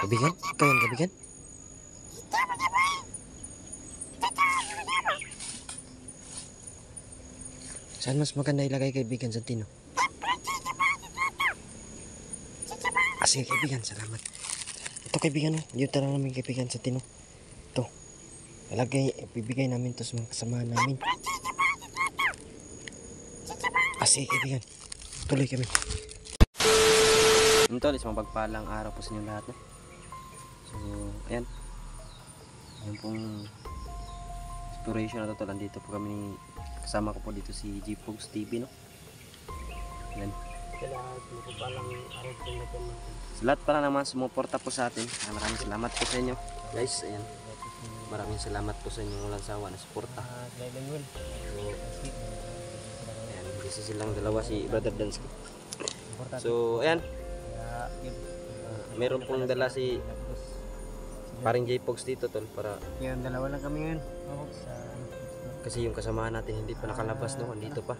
Kaibigan? Ikaw yan, kaibigan? Saan mas maganda ilagay, kaibigan, sa tino? Sige, kaibigan, salamat. Ito, kaibigan, dito na namin, kaibigan, sa tino. Ito. Ibibigay namin to sa mga kasama namin. Sige, kaibigan. Tuloy kami. Ito, isang pagpalang araw po sa inyo lahat. So, ayan. Ayan pong exploration na to. Nandito po kami. Kasama ko po dito si G-Pogs TV, no? Ayan. Sa lahat pala naman sumuporta po sa atin. Maraming salamat po sa inyo, guys. Ayan. Maraming salamat po sa inyong walang sawa na suporta. Ayan, kasi silang dalawa, si Brother Dansky. So, ayan. Meron pong dala si paring J-Pogs dito, tol, para yung dalawa lang kami ngayon. kasi yung kasamahan natin hindi pa nakalabas, no? Andito pa.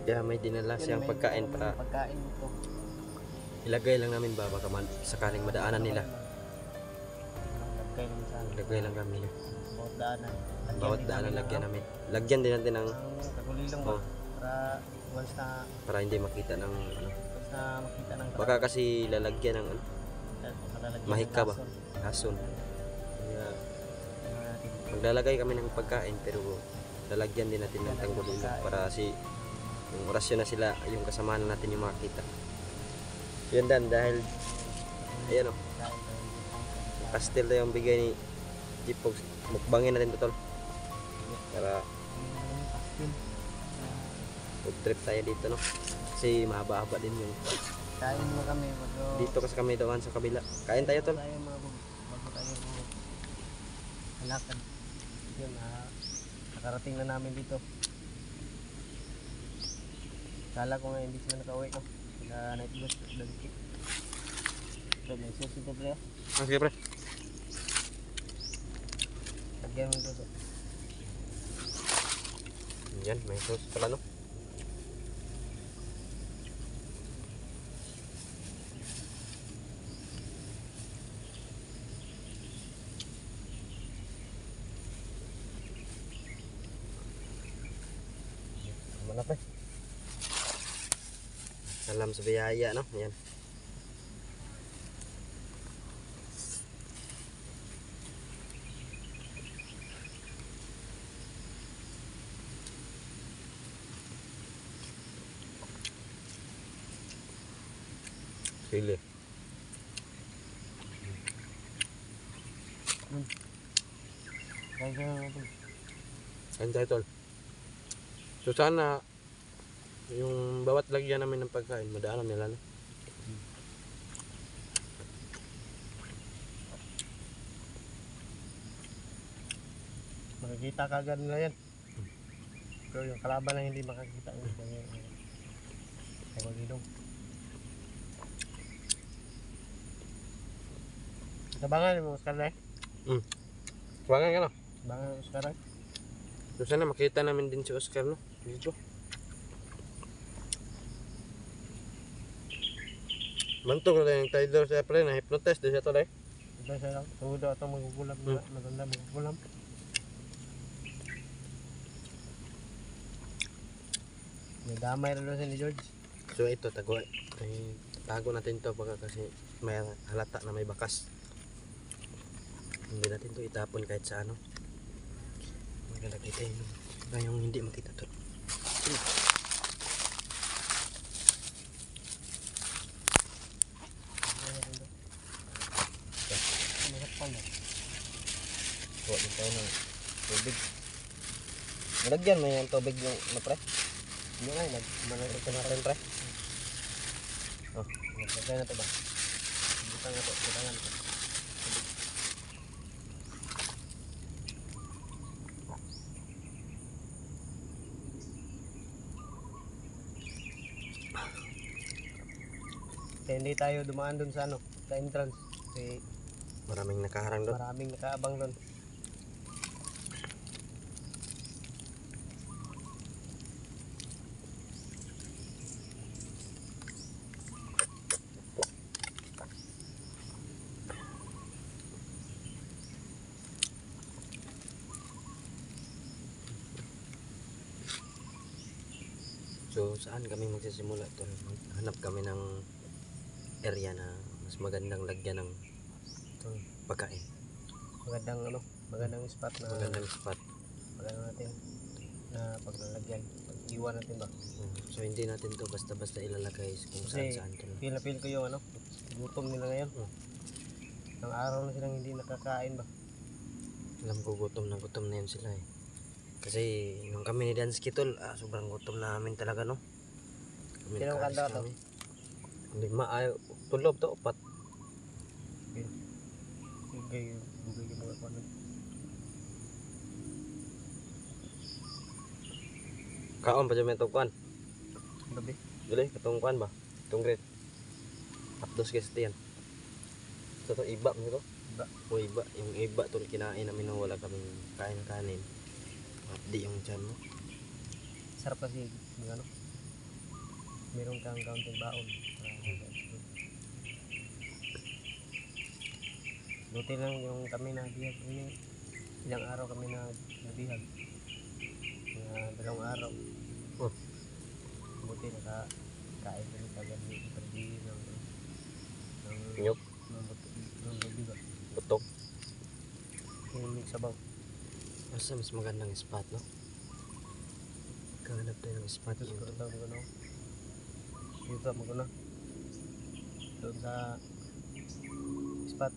Kaya may dinala siyang pagkain para ilagay lang namin ba baka sakaling madaanan nila. Ilagay lang kami. Bawat daanan lagyan namin. Lagyan din natin ng para hindi makita ng baka kasi lalagyan ng mahika ba? Hason. Kaya maglalagay kami ng pagkain pero lalagyan din natin ng tanggulilo para yung orasyon na sila, yung kasamahan natin yung makita. Yun dan, dahil ayan o, pastel na yung bigay ni J-Pogs. Mukbangin natin to, tol, para food trip tayo dito, no? Kasi mahaba-haba din yun. Kain mo kami dito kasi kami doon sa kabila. Kain tayo, tol. Bago tayo halakad. Yun, nakarating na namin dito. Kala ko nga hindi sila nakauwi, no? Sila night bus, Dansky. Pre, may sauce ito, pre. Sige, pre. Lagyan mo ito. Yan, may sauce pala, no? Mana, pre? Salam sa biyaya, no? Yan. Sili. Kain tayo, tol. So sana yung bawat lagyan namin ng pagkain madaanan nila, no? Makikita kagad nila yan. Pero yung kalaban lang hindi makakita yun. Sa Bagidong. Tabangan mo Oscar na eh. Tabangan ka, no? Tabangan Oscar na. So sana makita namin din si Oscar, no? Dito. Mantog na yung tidal siya, pre, na hypnotize din siya to, eh. Ito siya lang. Tuhod daw ito magugulam. Maganda magugulam. May damay rin siya ni George. So ito, tago natin to baka kasi may halata na may bakas. Hindi natin to itapon kahit sa ano. Maglalagay tayo yung hindi makita to. Huwag din tayo ng tubig. Nalagyan mo yung tubig yung pre? Hindi na, nagmanagay ko natin pre. Nagmanagay na ito ba? Butang na ito, butangan ito. Kaya hindi tayo dumaan dun sa sa entrance. Kasi maraming nakaharang doon. Maraming nakaabang doon. So saan kami magsisimula tol? Hanap kami ng area na mas magandang lagyan ng Ito, pagkain. magandang spot na Magandang spot. maganda natin na paglalagyan. Pag-iwan natin ba? So hindi natin to basta-basta ilalagay kung Kasi saan tol. feel na feel ko yung gutom nila ngayon. Ang araw na silang hindi nakakain ba? Alam ko gutom na yun sila eh. Kasi nung kami ni Dansky tol, sobrang gutom namin talaga no. Kami Sinong nakaalis kanda to? kami. 5 tulob to 4. Bugay yung mga kanan. Kaon pa dyan may tungkuan. Gabi. Dili, katungkuan ba? Tungrit. Apdos kasi yan. Ito to, iba mo ito? Iba. O iba. Yung iba to kinain namin nung wala kaming kain-kanin. Di yung dyan mo. Sarap kasi meron kang kaunting baon. Buti lang yung kami na bihag ini. Ilang araw kami na bihag. Mga 2 araw. Oh. Buti nakakain kami kagad ni Iperdi ng Nyok. ng gabi ba? Butok. Yung mix sabaw. Asa mas magandang spot no? Kahanap tayo ng spot Tapos yun. ko daw mo dito mo na. Doon sa spot.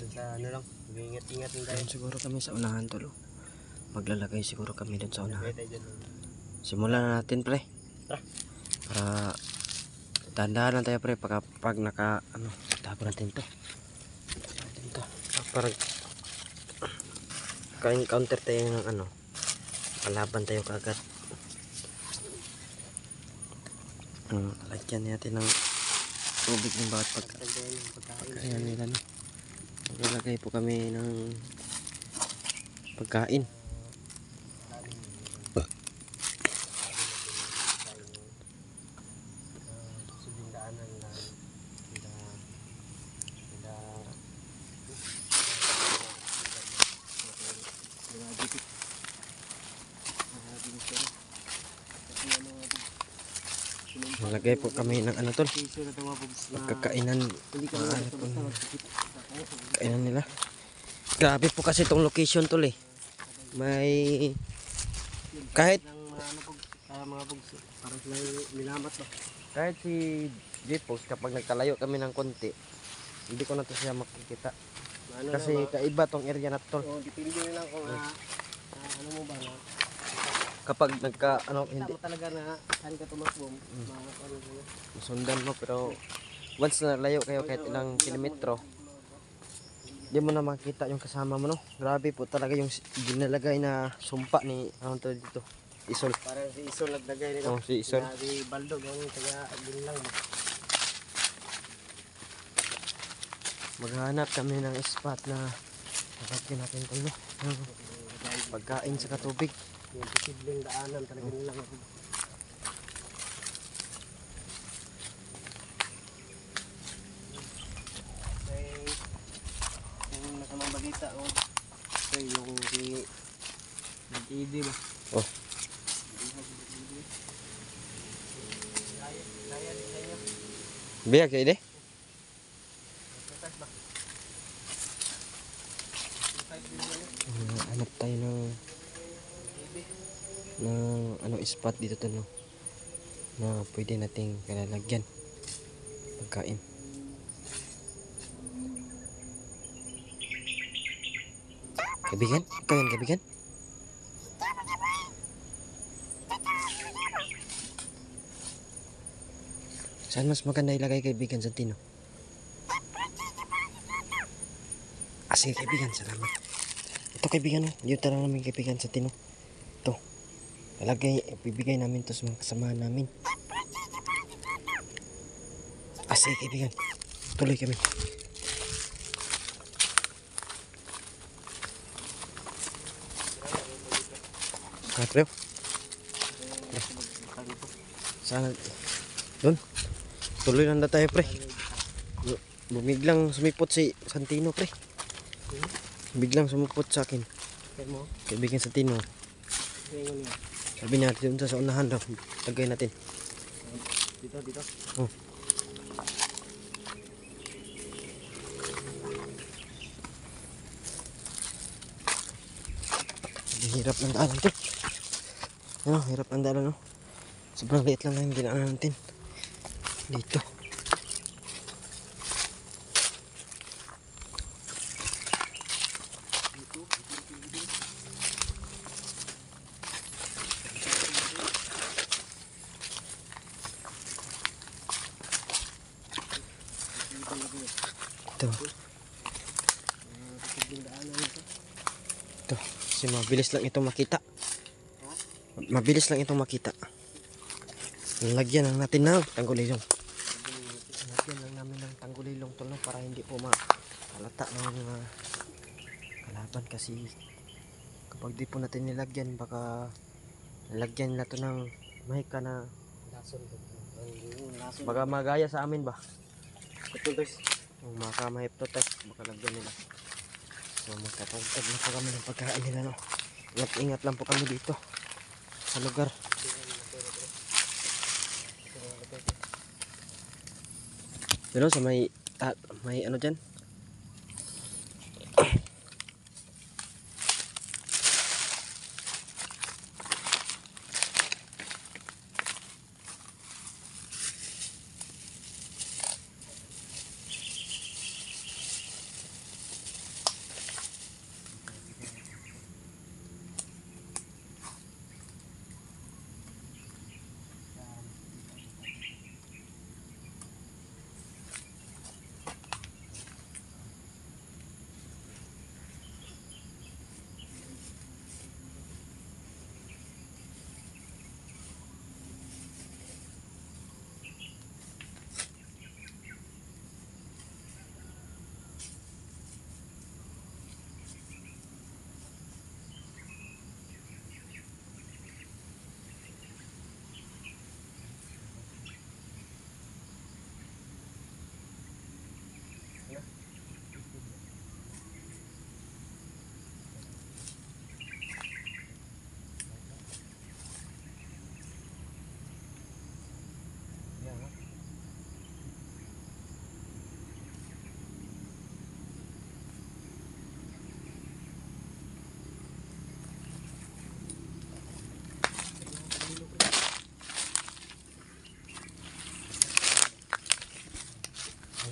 Doon sa lang. Ingat-ingat din tayo. Doon siguro kami sa unahan tol. Maglalagay siguro kami doon sa unahan. Tayo dyan. Simulan na natin pre. Tara. Para dahan-dahan lang tayo pre pag naka tago natin to. Para ka-encounter tayo ng kalaban tayo kaagad. Lagyan natin ng tubig ng bawat pagkain nila no. Maglalagay po kami ng pagkain. Malagay po kami ng tol. Pagkakainan. Kainan nila. Grabe po kasi itong location tol eh. May kahit mga bugs para sila nilamat ba? kahit si J-Post kapag nagkalayo kami ng konti, hindi ko na to siya makikita. Kasi kaiba tong area na to. Depende na lang kung ano mo ba na Kapag nagka hindi mo talaga na saan ka tumakbo. sundan mo pero once na layo kayo kahit ilang kilometro, di mo na makita yung kasama mo no. Grabe po talaga yung ginalagay na sumpa ni to dito. Isol. Para si Isol naglagay nito. Oh, si Isol. Si Baldog yung taga din lang. Maghanap kami ng spot na nakakita natin ito no. Pagkain sa katubig. Yung posibleng daanan talaga nilang ako. Yung masamang balita o yung si TV ba? Oh. Biyak kayo de? Hanap tayo ng spot dito to no. Na pwede nating kalalagyan pagkain. Kaibigan? Ikaw yan kaibigan? Saan mas maganda ilagay kaibigan sa tino? Sige kaibigan, salamat. Ito kaibigan, dito tara namin kaibigan sa tino. Ito, ibibigay namin to sa mga kasamahan namin. Sige kaibigan, tuloy kami. Pre. Sana doon. Tuloy lang na tayo pre. Biglang sumipot si Santino pre. Biglang sumipot sa akin. Kaya mo, Kaibigan sa Tino. kaya yun. Sabi niya dito sa unahan daw. Tagay natin. Dito, dito. Oh. Hirap ng daanan to. Ano, hirap ang daanan, no? Sobrang liit lang yung dinaanan natin. Dito. Ito. Ito. Kasi mabilis lang itong makita. Mabilis lang itong makita. Lagyan lang natin ng tanggulilong. Lagyan lang namin ng tanggulilong to, no, para hindi po makalata ng kalaban, kasi kapag di po natin nilagyan, baka nilagyan nila to ng mahika na baka magaya sa amin ba. Kung makamahipnotize, baka lagyan nila. So magtatagtag na po kami ng pagkain nila, no. Ingat-ingat lang po kami dito sa lugar. Pero sa may ano dyan.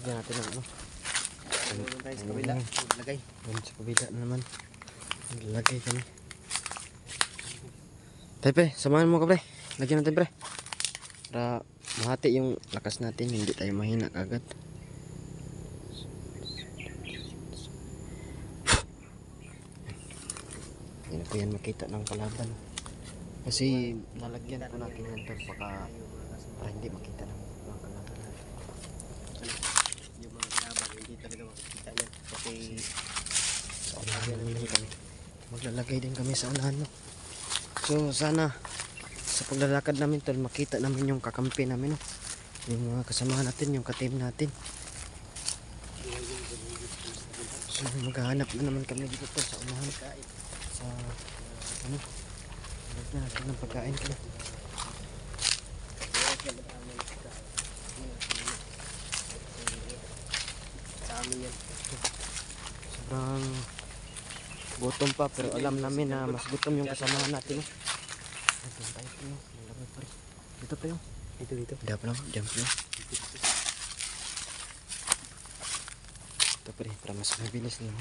Lagyan natin ng ano. Doon tayo sa kabila. Lagay. Doon sa kabila na naman. Lagay kami. Pre, samahan mo ka, pre. Lagyan natin, pre. Para mahati yung lakas natin, hindi tayo mahina kagad. Hindi na po yan makita ng kalaban. Kasi lalagyan po natin yan, tol, para hindi makita ng mga kalaban. Yung mga kalaban, hindi talaga makikita yan. Kasi sa unahan din kami. Maglalagay din kami sa unahan, no? So sana sa paglalakad namin, tol, makita namin yung kakampi namin, no? Yung mga kasamahan natin, yung ka-team natin. So maghahanap na naman kami dito, tol, sa unahan. Sa ano, lagyan natin ng pagkain kami. sa amin yan. Sobrang gutom pa, pero alam namin na mas gutom yung kasamahan natin, no? Dito tayo, no? Malamig pa rin. Dito pa yun. Dito. Diyan pa lang, diyan pa lang. Ito, pre, para mas mabilis lang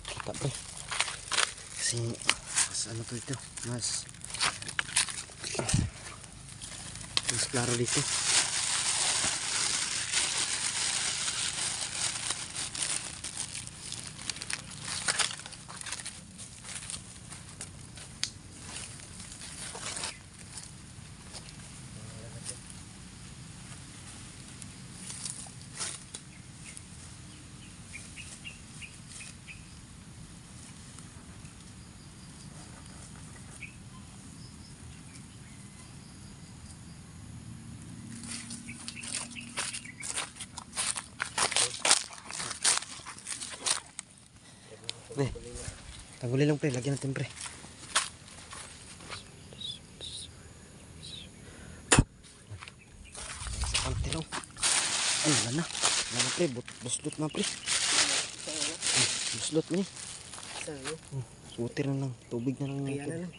kita, pre. Kasi mas ano to ito, mas klaro dito. Tanggalin lang pre, lagyan natin pre. Sa pantilong. Ay, wala na. Wala na pre, buslot na pre. Buslot ni. Saan Sutir na lang, tubig na lang. Kaya na lang.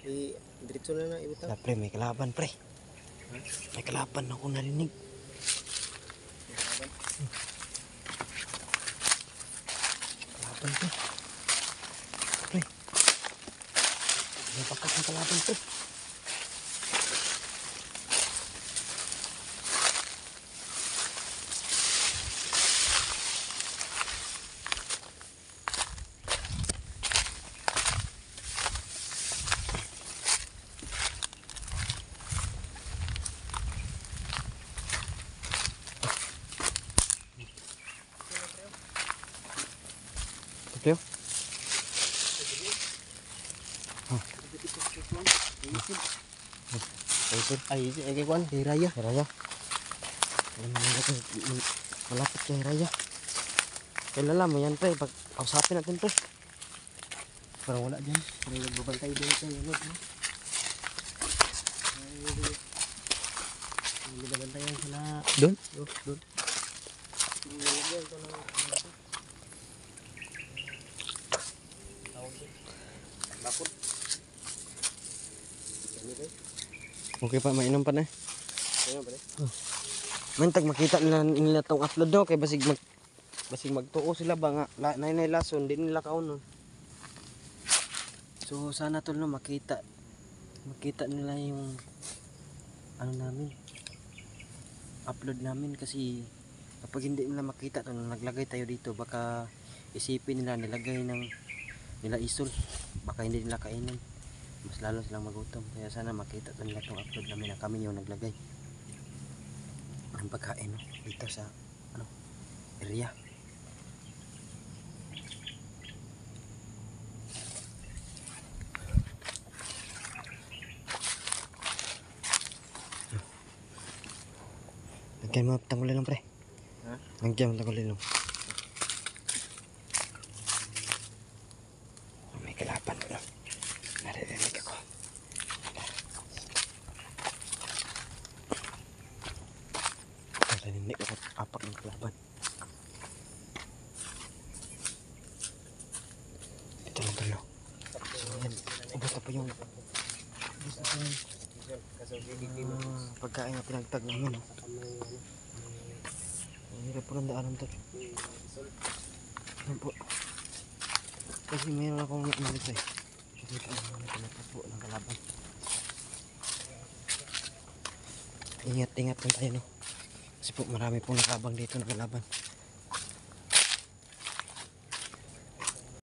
Diretso na lang ibutaw. Wala pre, may kalaban pre. May kalaban ako narinig. Kalaban pre. Pre. May pakat ng kalaban pre. Pre. Ay, kay Kwan, kay Raya. Raya. Malapit kay Raya. Kailan mo yan pre, pag kausapin natin pre. Parang wala dyan. Parang nagbabantay din sa yun. Hindi nabantayan sila. Doon? Doon. Bakod. Okay pa, mainom pa na. Ayun pare. Mantag makita nila tong upload no kay basig magtuo sila ba nga nay lason di nila kaunon. So sana tol no makita nila yung ano namin upload namin kasi kapag hindi nila makita tol naglagay tayo dito baka isipin nila nilagay ng nila isol baka hindi nila kainin mas lalo silang magutom kaya sana makita tol nila tong upload namin na kami yung naglagay ang pagkain no? Dito sa ano area. Lagyan mo tanggulin lang pre. Ha? Lagyan mo tanggulin lang. May kalaban no? Naririnig ako. Narinig ako apak ng kalaban. Dito lang talo. So yan, ubos na pa yung pagkain na pinagtag namin. No? Ang hirap po ng daanan to. Yan po. Kasi mayroon akong nakulit eh. Dito ang pinagtag po ng kalaban. Ingat lang tayo no. Kasi po marami pong nakabang dito ng kalaban.